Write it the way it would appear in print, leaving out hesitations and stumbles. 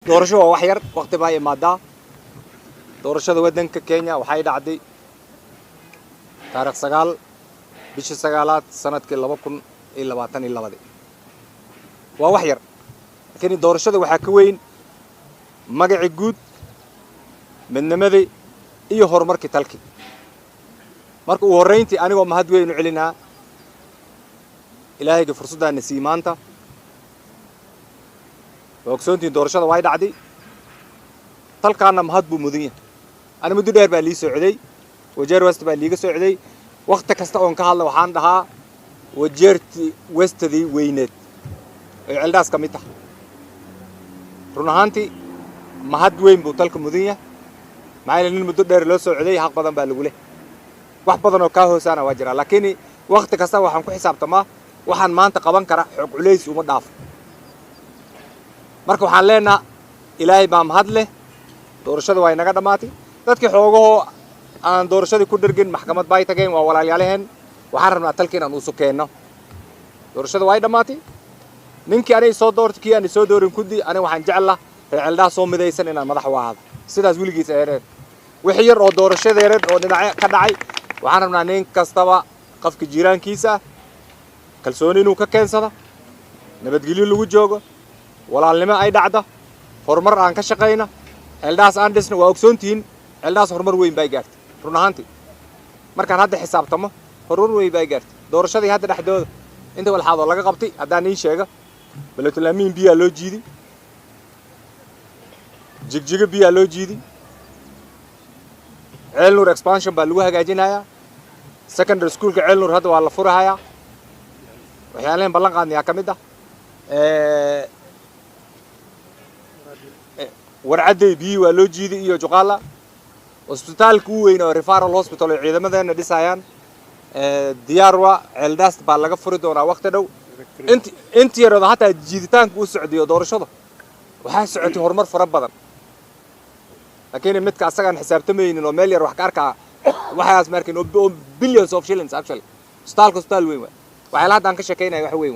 doorasho waa wax yar waqti baa imaadaa doorashada waddanka Kenya waxay dhacday taariikh 9 bishii 9aad sanadkii 2022 waa wax yar laakiin doorashada waxaa ka weyn magaci guud midnimadii iyo horumarkii dalkii marka uu horeyntii anigoo mahad weyn u celinaa ilaahayga fursadana sii maanta ogsoontii doorashada way dhacday dalkaana mahad buu mudan yahay ana muddo dheer baa lii socday wajeer west baa liiga socday waqti kasta oo ka hadla waxaan dhahaa wajeerti westadii weyneed ee cildaas ka mid ah run ahaantii mahad weyn buu dalka mudan yahay maayna nin muddo dheer loo socday xaq badan baa lagu leh wax badan oo ka hoosaana waa jira laakiin waqti kasta waxaan ku xisaabtamaa waxaan maanta qaban kara xog culeys uma dhaaf marka waxaan leenahay ilaahay baa mahad leh doorashada way naga dhamaatay dadkii xoogoo aan doorashadii ku dhirgin maxkamad bay tageen waa walaalayeen waxaan rabnaa talkiin aan u sukeeno doorashada way dhamaatay ninkii anay soo doortay kii aan soo doorin kudi aniga waxaan jeclaa reeldaa soo midaysan inaan madax u ahaado sidaas wiligiis eereen wixii yar oo doorashadeeran oo dhinaca ka dhacay waxaan rabnaa nin kastaba qofka jiiraankiisa kalsooni inuu ka keensado nabadgelyo lagu joogo walaalnimo ay dhacdo horumar aan ka shaqeyna cildaas aan dhisno waa ogsoontiin cildaas horumar weyn bay gaartay run ahaantii markaan hadda xisaabtamo horumar weyn bay gaartay doorashadii hadda dhaxdooda inta walxaad oo laga qabtay haddaan ii sheego balatulaamin biyaa loo jiiday jigjiga biyaa loo jiiday ceelnuur expansion baa lagu hagaajinayaa secondary schoolka ceelnuur hadda waa la furahayaa waxyaaleen ballan qaadnayaa ka mid ah warcaday biyi waa loo jiiday iyo juqaala hospitaalka u weyn oo referral hospital oo ciidamadeena dhisayaan diyaarwa cildaas baa laga furi doonaa waqti dhow intii yarada hataa jiiditaanka u socdiyo doorashada waxaa socotay horumar fara badan laakiin midka asagaan xisaabtamaynin oo meel yar wax ka arkaa waxaas markin oo billions of shillings actually hospital weyn waxay la hadaan ka shaqeynaa wax weyn